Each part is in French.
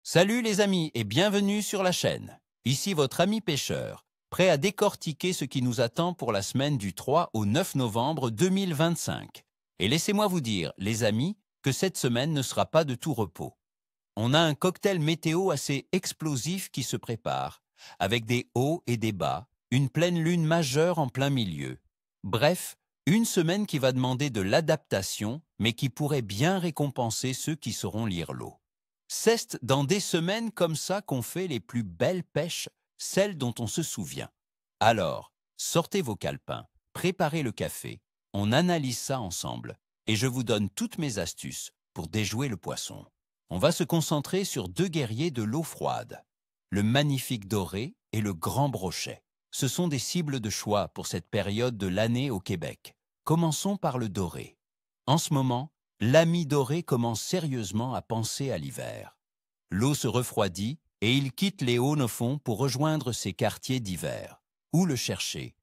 Salut les amis et bienvenue sur la chaîne. Ici votre ami pêcheur, prêt à décortiquer ce qui nous attend pour la semaine du 3 au 9 novembre 2025. Et laissez-moi vous dire, les amis, que cette semaine ne sera pas de tout repos. On a un cocktail météo assez explosif qui se prépare, avec des hauts et des bas, une pleine lune majeure en plein milieu. Bref, une semaine qui va demander de l'adaptation, mais qui pourrait bien récompenser ceux qui sauront lire l'eau. C'est dans des semaines comme ça qu'on fait les plus belles pêches, celles dont on se souvient. Alors, sortez vos calepins, préparez le café, on analyse ça ensemble, et je vous donne toutes mes astuces pour déjouer le poisson. On va se concentrer sur deux guerriers de l'eau froide, le magnifique doré et le grand brochet. Ce sont des cibles de choix pour cette période de l'année au Québec. Commençons par le doré. En ce moment, l'ami doré commence sérieusement à penser à l'hiver. L'eau se refroidit et il quitte les hauts-fonds pour rejoindre ses quartiers d'hiver. Où le chercher?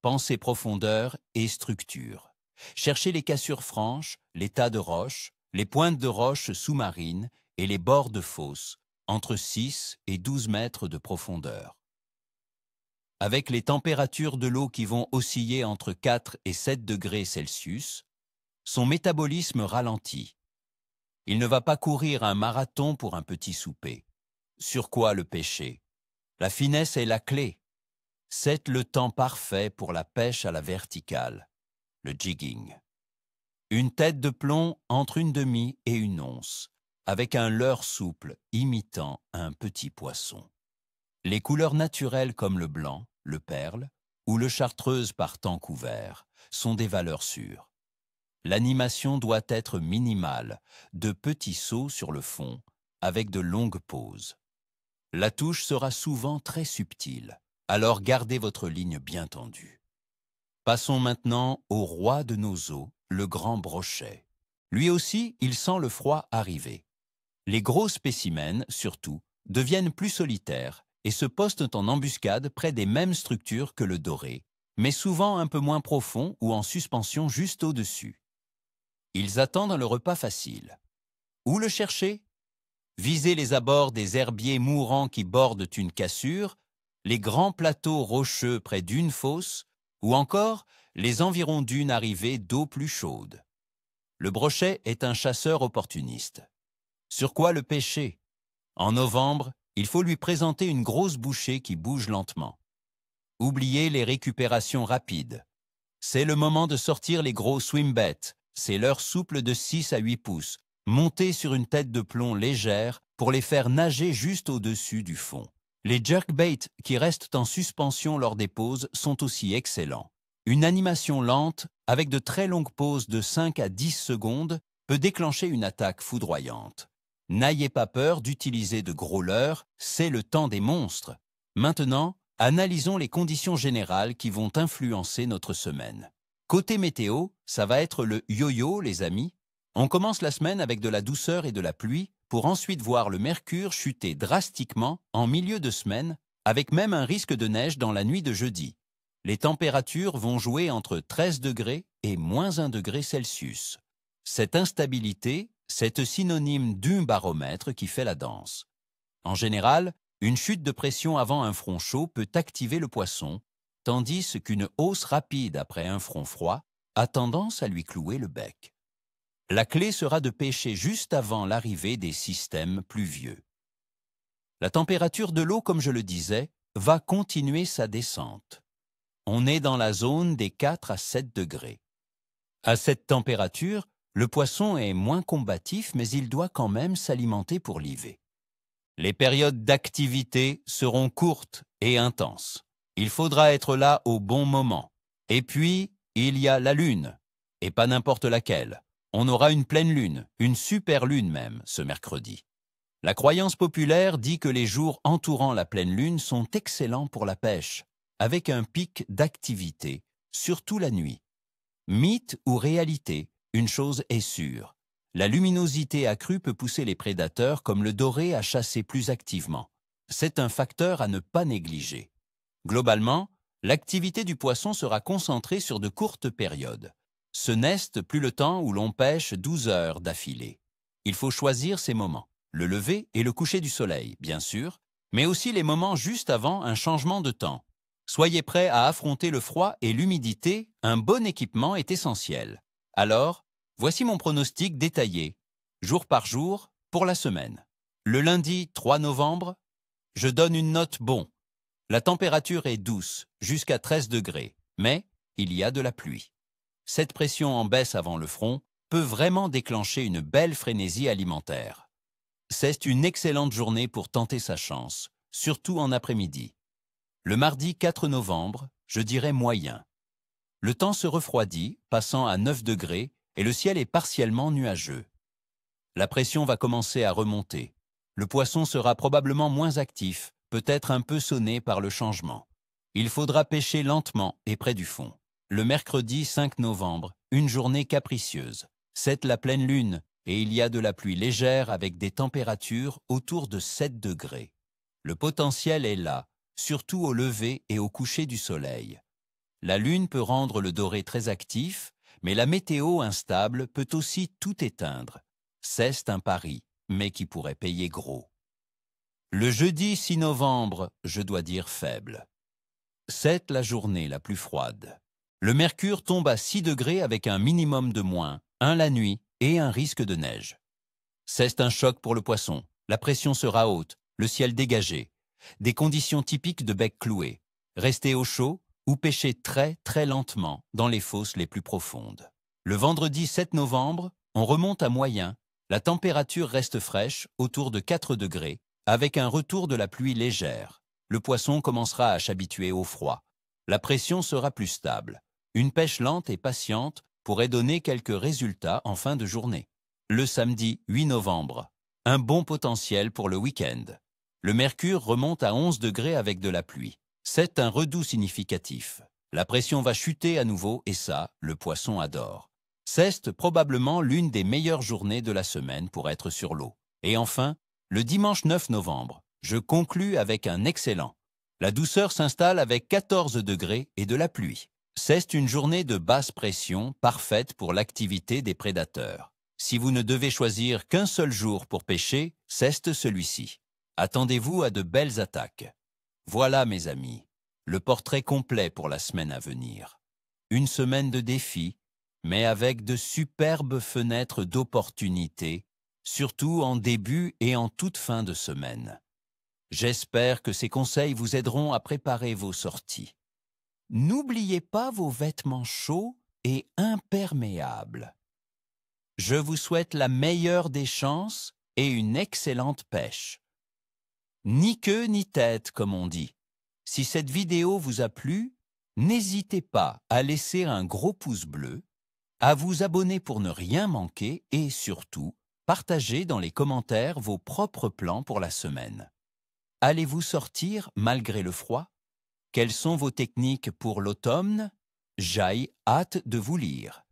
Pensez profondeur et structure. Cherchez les cassures franches, les tas de roches, les pointes de roches sous-marines et les bords de fosses, entre 6 et 12 mètres de profondeur. Avec les températures de l'eau qui vont osciller entre 4 et 7 degrés Celsius, son métabolisme ralentit. Il ne va pas courir un marathon pour un petit souper. Sur quoi le pêcher? La finesse est la clé. C'est le temps parfait pour la pêche à la verticale, le jigging. Une tête de plomb entre une demi et une once, avec un leurre souple imitant un petit poisson. Les couleurs naturelles comme le blanc, le perle ou le chartreuse par temps couvert sont des valeurs sûres. L'animation doit être minimale, de petits sauts sur le fond, avec de longues pauses. La touche sera souvent très subtile, alors gardez votre ligne bien tendue. Passons maintenant au roi de nos eaux, le grand brochet. Lui aussi, il sent le froid arriver. Les gros spécimens, surtout, deviennent plus solitaires et se postent en embuscade près des mêmes structures que le doré, mais souvent un peu moins profond ou en suspension juste au-dessus. Ils attendent le repas facile. Où le chercher? Visez les abords des herbiers mourants qui bordent une cassure, les grands plateaux rocheux près d'une fosse, ou encore les environs d'une arrivée d'eau plus chaude. Le brochet est un chasseur opportuniste. Sur quoi le pêcher? En novembre, il faut lui présenter une grosse bouchée qui bouge lentement. Oubliez les récupérations rapides. C'est le moment de sortir les gros swimbaits. C'est leur souple de 6 à 8 pouces, montés sur une tête de plomb légère pour les faire nager juste au-dessus du fond. Les jerkbaits qui restent en suspension lors des pauses sont aussi excellents. Une animation lente, avec de très longues pauses de 5 à 10 secondes, peut déclencher une attaque foudroyante. N'ayez pas peur d'utiliser de gros leurres, c'est le temps des monstres. Maintenant, analysons les conditions générales qui vont influencer notre semaine. Côté météo, ça va être le yo-yo, les amis. On commence la semaine avec de la douceur et de la pluie, pour ensuite voir le mercure chuter drastiquement en milieu de semaine, avec même un risque de neige dans la nuit de jeudi. Les températures vont jouer entre 13 degrés et moins 1 degré Celsius. Cette instabilité, c'est synonyme d'un baromètre qui fait la danse. En général, une chute de pression avant un front chaud peut activer le poisson, tandis qu'une hausse rapide après un front froid a tendance à lui clouer le bec. La clé sera de pêcher juste avant l'arrivée des systèmes pluvieux. La température de l'eau, comme je le disais, va continuer sa descente. On est dans la zone des 4 à 7 degrés. À cette température, le poisson est moins combatif, mais il doit quand même s'alimenter pour liver. Les périodes d'activité seront courtes et intenses. Il faudra être là au bon moment. Et puis, il y a la lune, et pas n'importe laquelle. On aura une pleine lune, une super lune même, ce mercredi. La croyance populaire dit que les jours entourant la pleine lune sont excellents pour la pêche, avec un pic d'activité, surtout la nuit. Mythe ou réalité, une chose est sûre. La luminosité accrue peut pousser les prédateurs comme le doré à chasser plus activement. C'est un facteur à ne pas négliger. Globalement, l'activité du poisson sera concentrée sur de courtes périodes. Ce n'est plus le temps où l'on pêche 12 heures d'affilée. Il faut choisir ces moments. le lever et le coucher du soleil, bien sûr, mais aussi les moments juste avant un changement de temps. Soyez prêts à affronter le froid et l'humidité, un bon équipement est essentiel. Alors, voici mon pronostic détaillé, jour par jour, pour la semaine. Le lundi 3 novembre, je donne une note bon. La température est douce, jusqu'à 13 degrés, mais il y a de la pluie. Cette pression en baisse avant le front peut vraiment déclencher une belle frénésie alimentaire. C'est une excellente journée pour tenter sa chance, surtout en après-midi. Le mardi 4 novembre, je dirais moyen. Le temps se refroidit, passant à 9 degrés, et le ciel est partiellement nuageux. La pression va commencer à remonter. Le poisson sera probablement moins actif, peut-être un peu sonné par le changement. Il faudra pêcher lentement et près du fond. Le mercredi 5 novembre, une journée capricieuse. C'est la pleine lune et il y a de la pluie légère avec des températures autour de 7 degrés. Le potentiel est là, surtout au lever et au coucher du soleil. La lune peut rendre le doré très actif, mais la météo instable peut aussi tout éteindre. C'est un pari, mais qui pourrait payer gros. Le jeudi 6 novembre, je dois dire faible. C'est la journée la plus froide. Le mercure tombe à 6 degrés avec un minimum de moins, un la nuit et un risque de neige. C'est un choc pour le poisson. La pression sera haute, le ciel dégagé. Des conditions typiques de bec cloué. Restez au chaud ou pêchez très très lentement dans les fosses les plus profondes. Le vendredi 7 novembre, on remonte à moyen. La température reste fraîche, autour de 4 degrés, avec un retour de la pluie légère. Le poisson commencera à s'habituer au froid. La pression sera plus stable. Une pêche lente et patiente pourrait donner quelques résultats en fin de journée. Le samedi 8 novembre, un bon potentiel pour le week-end. Le mercure remonte à 11 degrés avec de la pluie. C'est un redout significatif. La pression va chuter à nouveau et ça, le poisson adore. C'est probablement l'une des meilleures journées de la semaine pour être sur l'eau. Et enfin, le dimanche 9 novembre, je conclus avec un excellent. La douceur s'installe avec 14 degrés et de la pluie. C'est une journée de basse pression parfaite pour l'activité des prédateurs. Si vous ne devez choisir qu'un seul jour pour pêcher, c'est celui-ci. Attendez-vous à de belles attaques. Voilà, mes amis, le portrait complet pour la semaine à venir. Une semaine de défis, mais avec de superbes fenêtres d'opportunités, surtout en début et en toute fin de semaine. J'espère que ces conseils vous aideront à préparer vos sorties. N'oubliez pas vos vêtements chauds et imperméables. Je vous souhaite la meilleure des chances et une excellente pêche. Ni queue ni tête, comme on dit. Si cette vidéo vous a plu, n'hésitez pas à laisser un gros pouce bleu, à vous abonner pour ne rien manquer et surtout, partagez dans les commentaires vos propres plans pour la semaine. Allez-vous sortir malgré le froid? Quelles sont vos techniques pour l'automne? J'ai hâte de vous lire.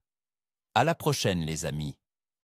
À la prochaine, les amis.